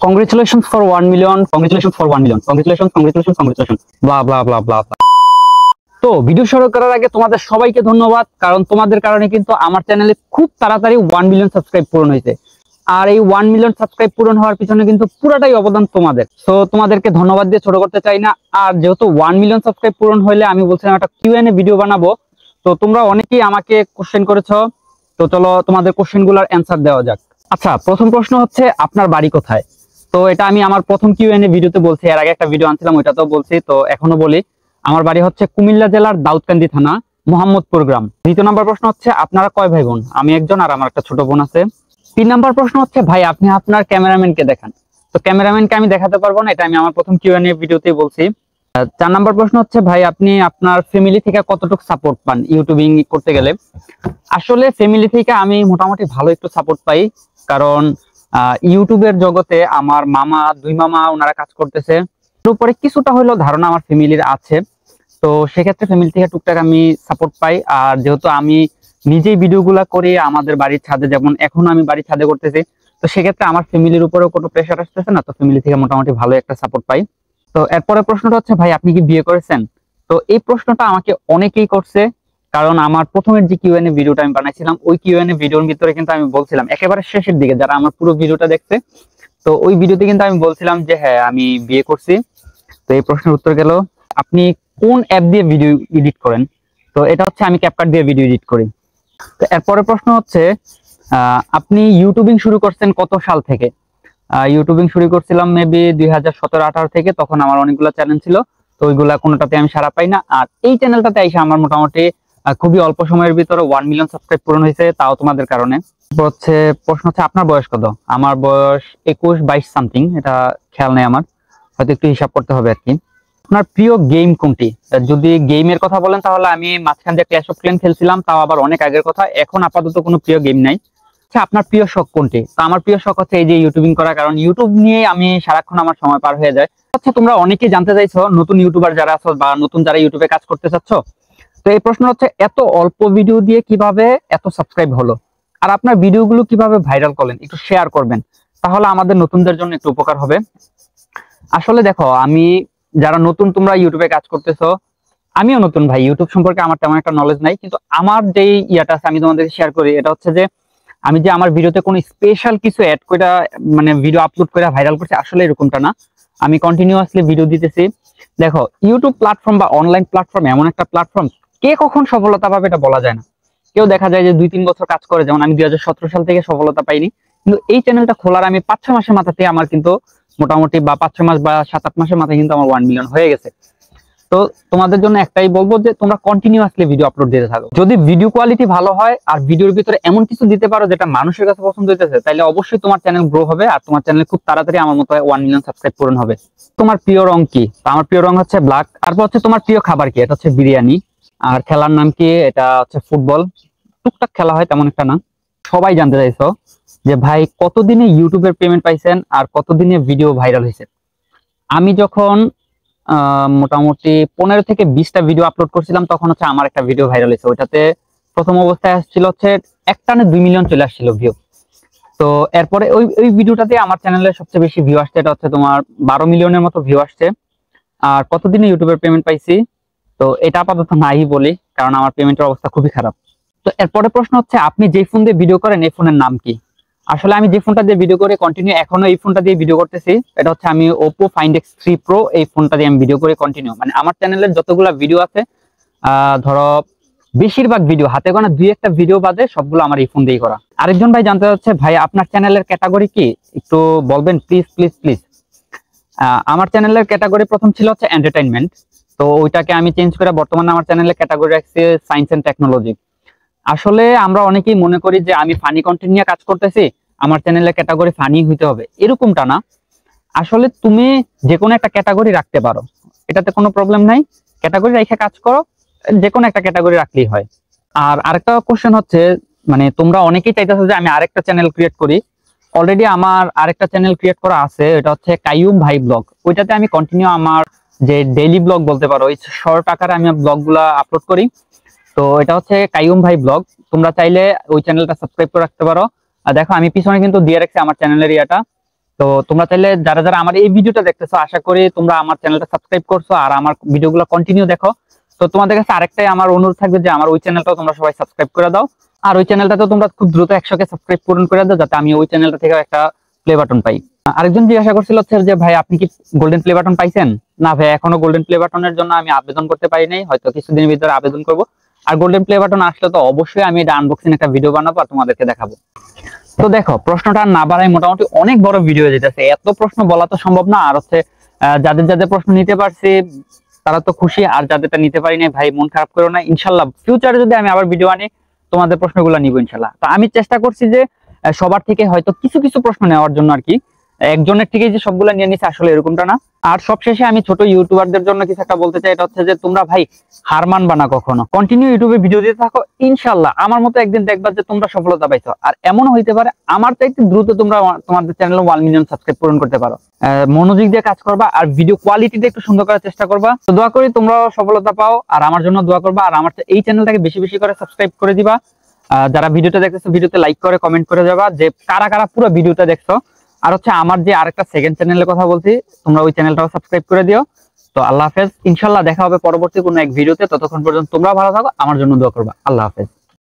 Congratulations for 1 million. Congratulations for 1 million. Congratulations. Blah blah blah blah blah. তো video শুরু করার আগে তোমাদের সবাইকে ধন্যবাদ, কারণ তোমাদের কারণে কিন্তু আমার চ্যানেলে খুব তাড়াতাড়ি 1 মিলিয়ন সাবস্ক্রাইব পূরণ হয়েছে। আর এই 1 মিলিয়ন সাবস্ক্রাইব পূরণ হওয়ার পিছনে কিন্তু পুরোটাই অবদান তোমাদের। সো তোমাদেরকে ধন্যবাদ দিয়ে ছোট করতে চাই না। আর যেহেতু 1 মিলিয়ন সাবস্ক্রাইব পূরণ হলে আমি বলছিলাম একটা কিউএনএ ভিডিও বানাবো। তো তোমরা অনেকেই আমাকে কোশ্চেন করেছো, তো চলো তোমাদের কোশ্চেনগুলোর অ্যান্সার দেওয়া যাক। আচ্ছা, প্রথম প্রশ্ন হচ্ছে আপনার বাড়ি কোথায়? তো এটা আমি আমার প্রথম কিউএনএ ভিডিওতে বলছি, এর আগে একটা ভিডিও আনছিলাম ওইটাতেও বলছি, তো এখনো বলি। আমার বাড়ি হচ্ছে কুমিল্লা জেলার দাউদকান্দি থানা, মোহাম্মদপুর গ্রাম। দ্বিতীয় নম্বর প্রশ্ন হচ্ছে আপনারা কয় ভাই বোন? আমি একজন আর আমার একটা ছোট বোন আছে। 3 নম্বর প্রশ্ন হচ্ছে ভাই আপনি আপনার ক্যামেরাম্যানকে দেখান। তো ক্যামেরাম্যানকে আমি দেখাতে পারবো না, এটা আমি আমার প্রথম কিউএনএ ভিডিওতেই বলছি। 4 নম্বর প্রশ্ন হচ্ছে ভাই আপনি আপনার ফ্যামিলি থেকে কতটুকু সাপোর্ট পান ইউটিউবিং করতে গেলে? আসলে ফ্যামিলি থেকে আমি মোটামুটি ভালো একটু সাপোর্ট পাই, কারণ ইউটিউবের জগতে আমার মামা, 2 মামা ওনারা কাজ করতেছে, এর উপরে কিছুটা হলেও ধারণা আমার ফ্যামিলির আছে। তো সেক্ষেত্রে ফ্যামিলি থেকে টুকটাক আমি সাপোর্ট পাই। আর যেহেতু আমি নিজেই ভিডিওগুলা করি আমাদের বাড়ির ছাদে, যেমন এখন আমি বাড়ির ছাদে করতেছি, তো সেক্ষেত্রে আমার ফ্যামিলির উপরেও কোনো প্রেশার আসতেছে না, তো ফ্যামিলি থেকে মোটামুটি ভালো একটা সাপোর্ট পাই। তো এরপরে প্রশ্নটা হচ্ছে ভাই আপনি কি বিয়ে করেছেন? তো এই প্রশ্নটা আমাকে অনেকেই করছে, কারণ আমার প্রথমের যে কিউএনএ ভিডিওটা আমি বানাইছিলাম, ওই কিউএনএ ভিডিওর ভিতরে কিন্তু আমি বলছিলাম একেবারে শেষের দিকে, যারা আমার পুরো ভিডিওটা দেখছে, তো ওই ভিডিওতে কিন্তু আমি বলছিলাম যে হ্যাঁ আমি বিয়ে করছি। তো এই প্রশ্নের উত্তর গেল আপনি কোন অ্যাপ দিয়ে ভিডিও এডিট করেন? তো এটা হচ্ছে আমি ক্যাপকাট দিয়ে ভিডিও এডিট করি। তো এরপরে প্রশ্ন হচ্ছে আপনি ইউটিউবিং শুরু করছেন কত সাল থেকে? ইউটিউবিং শুরু করছিলাম মেবি 2017-18 থেকে, তখন আমার অনেকগুলো চ্যানেল ছিল, তো ওইগুলা কোনোটাতে আমি সাড়া পাই না। আর এই চ্যানেলটাতে এসে আমার মোটামুটি খুবই অল্প সময়ের ভিতরে 1 মিলিয়ন সাবস্ক্রাইব পূরণ হয়েছে, তাও তোমাদের কারণে। হচ্ছে প্রশ্ন হচ্ছে আপনার বয়স কত? আমার বয়স 21-22 সামথিং, এটা খেয়াল নেই আমার, হয়তো একটু হিসাব করতে হবে আর কি। আপনার প্রিয় গেম কোনটি? যদি গেমের কথা বলেন তাহলে আমি মাঝখান দিয়ে ক্ল্যাশ অফ ক্ল্যান খেলছিলাম, তাও আবার অনেক আগের কথা, এখন আপাতত কোনো প্রিয় গেম নাই। আচ্ছা, আপনার প্রিয় শখ কোনটি? তো আমার প্রিয় শখ হচ্ছে এই যে ইউটিউবিং করা, কারণ ইউটিউব নিয়ে আমি সারাক্ষণ আমার সময় পার হয়ে যায়। আচ্ছা, তোমরা অনেকেই জানতে চাইছো নতুন ইউটিউবার যারা আছো বা নতুন যারা ইউটিউবে কাজ করতে চাচ্ছ, তো এই প্রশ্ন হচ্ছে এত অল্প ভিডিও দিয়ে কিভাবে এত সাবস্ক্রাইব হলো, আর আপনার ভিডিওগুলো কিভাবে ভাইরাল করলেন, একটু শেয়ার করবেন, তাহলে আমাদের নতুনদের জন্য একটু উপকার হবে। আসলে দেখো, আমি যারা নতুন তোমরা ইউটিউবে কাজ করতেছো, আমিও নতুন ভাই, ইউটিউব সম্পর্কে আমার তেমন একটা নলেজ নাই, কিন্তু আমার যেই ইয়াটা আছে আমি তোমাদেরকে শেয়ার করি। এটা হচ্ছে যে আমি যে আমার ভিডিওতে কোনো স্পেশাল কিছু অ্যাড করে মানে ভিডিও আপলোড করে ভাইরাল করছি, আসলে এরকমটা না। আমি কন্টিনিউয়াসলি ভিডিও দিতেছি। দেখো, ইউটিউব প্ল্যাটফর্ম বা অনলাইন প্ল্যাটফর্ম এমন একটা প্ল্যাটফর্ম, কে কখন সফলতা পাবে এটা বলা যায় না। কেউ দেখা যায় যে 2-3 বছর কাজ করে, যেমন আমি 2017 সাল থেকে সফলতা পাইনি, কিন্তু এই চ্যানেলটা খোলার আমি 5-6 মাসের মাথাতে আমার কিন্তু মোটামুটি, বা 5-6 মাস বা 7-8 মাসের মাথায় কিন্তু আমার 1 মিলিয়ন হয়ে গেছে। তো তোমাদের জন্য একটাই বলবো যে তোমরা কন্টিনিউয়াসলি ভিডিও আপলোড দিতে থাকো। যদি ভিডিও কোয়ালিটি ভালো হয় আর ভিডিওর ভিতরে এমন কিছু দিতে পারো যেটা মানুষের কাছে পছন্দ হইতেছে, তাহলে অবশ্যই তোমার চ্যানেল গ্রো হবে আর তোমার চ্যানেল খুব তাড়াতাড়ি আমার মতো 1 মিলিয়ন সাবস্ক্রাইব পূরণ হবে। তোমার প্রিয় রং কি? আমার প্রিয় রং হচ্ছে ব্ল্যাক। তারপর হচ্ছে তোমার প্রিয় খাবার কি? এটা হচ্ছে বিরিয়ানি। আর খেলার নাম কি? এটা হচ্ছে ফুটবল। টুকটাক খেলা হয়, তেমন একটা না। সবাই জানতে চাইছো যে ভাই কতদিনে ইউটিউবের পেমেন্ট পাইছেন আর কতদিনে ভিডিও ভাইরাল হয়েছে? আমি যখন মোটামুটি 15 থেকে 20টা ভিডিও আপলোড করছিলাম, তখন হচ্ছে আমার একটা ভিডিও ভাইরাল হয়েছে। ওইটাতে প্রথম অবস্থায় আসছিল হচ্ছে একটানে 2 মিলিয়ন চলে আসছিল ভিউ। তো এরপরে ওই ভিডিওটাতে আমার চ্যানেলের সবচেয়ে বেশি ভিউ আসছে, এটা হচ্ছে তোমার 12 মিলিয়নের মতো ভিউ আসছে। আর কতদিনে ইউটিউবের পেমেন্ট পাইছি, তো এটা আপাতত নাই বলি, কারণ আমার পেমেন্টের অবস্থা খুবই খারাপ। তো এরপরে প্রশ্ন হচ্ছে আপনি যে ফোন দিয়ে ভিডিও করেন এই ফোনের নাম কি? আসলে আমি যে ফোনটা দিয়ে ভিডিও করে কন্টিনিউ এখনো এই ফোনটা দিয়ে ভিডিও করতেছি, এটা হচ্ছে আমি Oppo Find X3 Pro, এই ফোনটা দিয়ে আমি ভিডিও করে কন্টিনিউ, মানে আমার চ্যানেলের যতগুলা ভিডিও আছে ধরো বেশিরভাগ ভিডিও, হাতে গোনা 2-1টা ভিডিও বাদে সবগুলো আমার এই ফোন দিয়েই করা। আরেকজন ভাই জানতে চাচ্ছে ভাই আপনার চ্যানেলের ক্যাটাগরি কি, একটু বলবেন প্লিজ প্লিজ প্লিজ। আমার চ্যানেলের ক্যাটাগরি প্রথম ছিল হচ্ছে এন্টারটেইনমেন্ট, তো ওইটাকে আমি চেঞ্জ করে বর্তমানে আমার চ্যানেলের ক্যাটাগরি রাখছি সায়েন্স এন্ড টেকনোলজি। আসলে আমরা অনেকেই মনে করি যে আমি ফানি কন্টেন্ট নিয়ে কাজ করতেছি, আমার চ্যানেলের ক্যাটাগরি ফানি হইতে হবে, এরকমটা না। আসলে তুমি যে কোনো একটা ক্যাটাগরি রাখতে পারো, এটাতে কোনো প্রবলেম নাই। ক্যাটাগরি রেখে কাজ করো, যে কোনো একটা ক্যাটাগরি রাখলেই হয়। আর আরেকটা কোশ্চেন হচ্ছে, মানে তোমরা অনেকেই চাইতেছো যে আমি আরেকটা চ্যানেল ক্রিয়েট করি। অলরেডি আমার আরেকটা চ্যানেল ক্রিয়েট করা আছে, এটা হচ্ছে কাইয়ুম ভাই ব্লগ। ওইটাতে আমি কন্টিনিউ আমার যে ডেইলি ব্লগ বলতে পারো, ওই শর্ট আকারে আমি ব্লগগুলা আপলোড করি। তো এটা হচ্ছে কাইয়ুম ভাই ব্লগ, তোমরা চাইলে ওই চ্যানেলটা সাবস্ক্রাইব করে রাখতে পারো। আর দেখো আমি পিছনে কিন্তু দিয়ে রাখছি আমার চ্যানেলের ইয়াটা, তো তো তোমরা চাইলে যারা যারা আমার এই ভিডিওটা দেখতেছো, আশা করি তোমরা আমার চ্যানেলটা সাবস্ক্রাইব করছো আর আমার ভিডিওগুলো কন্টিনিউ দেখো। তো তোমাদের কাছে আরেকটাই আমার অনুরোধ থাকবে যে আমার ওই চ্যানেলটাও তোমরা সবাই সাবস্ক্রাইব করে দাও, আর ওই চ্যানেলটাতে তোমরা খুব দ্রুত 100কে সাবস্ক্রাইব পূরণ করে দাও, যাতে আমি ওই চ্যানেলটা থেকে একটা প্লে বাটন পাই। আরেকজন জিজ্ঞাসা করছিল হচ্ছে যে ভাই আপনি কি গোল্ডেন প্লে বাটন পাইছেন? না ভাই, এখনো গোল্ডেন প্লে বাটনের জন্য আমি আবেদন করতে পারি নাই, হয়তো কিছুদিনের ভিতরে আবেদন করব। আর গোল্ডেন প্লে বাটন আসলে তো অবশ্যই আমি এটা আনবক্সিং একটা ভিডিও বানাবো আর তোমাদেরকে দেখাবো। তো দেখো, প্রশ্নটা আর না বাড়াই, মোটামুটি অনেক বড় ভিডিও হয়ে যেতেছে, এত প্রশ্ন বলা তো সম্ভব না। আর হচ্ছে যাদের যাদের প্রশ্ন নিতে পারছি তারা তো খুশি, আর যাদেরটা নিতে পারি নাই ভাই মন খারাপ করো না। ইনশাল্লাহ ফিউচারে যদি আমি আবার ভিডিও আনি তোমাদের প্রশ্নগুলো নিব ইনশাল্লাহ। তো আমি চেষ্টা করছি যে সবার থেকে হয়তো কিছু কিছু প্রশ্ন নেওয়ার জন্য আর কি, একজনের থেকে যে সবগুলো নিয়ে নিছে আসলে এরকমটা না। আর সবশেষে আমি ছোট ইউটিউবারদের জন্য কিছু একটা বলতে চাই, এটা হচ্ছে যে তোমরা ভাই হার মানবা না কখনো, কন্টিনিউ ইউটিউবে ভিডিও দিতে থাকো, ইনশাল্লাহ আমার মতো একদিন দেখবা যে তোমরা সফলতা পাইছো। আর এমন হইতে পারে আমার চাইতে দ্রুত তোমরা তোমাদের চ্যানেলে 1 মিলিয়ন সাবস্ক্রাইব পূরণ করতে পারো। মনোযোগ দিয়ে কাজ করবা আর ভিডিও কোয়ালিটিটা একটু সুন্দর করার চেষ্টা করবা। তো দোয়া করি তোমরাও সফলতা পাও, আর আমার জন্য দোয়া করবা, আর আমার এই চ্যানেলটাকে বেশি বেশি করে সাবস্ক্রাইব করে দিবা। যারা ভিডিওটা দেখতেছো ভিডিওতে লাইক করে কমেন্ট করে যাবা যে কারা কারা পুরো ভিডিওটা দেখছো। আর হচ্ছে আমার যে আরেকটা সেকেন্ড চ্যানেলের কথা বলছি, তোমরা ওই চ্যানেলটাও সাবস্ক্রাইব করে দিও। তো আল্লাহ হাফেজ, ইনশাল্লাহ দেখা হবে পরবর্তী কোনো এক ভিডিওতে। ততক্ষণ পর্যন্ত তোমরা ভালো থাকো, আমার জন্য দোয়া করবা। আল্লাহ হাফেজ।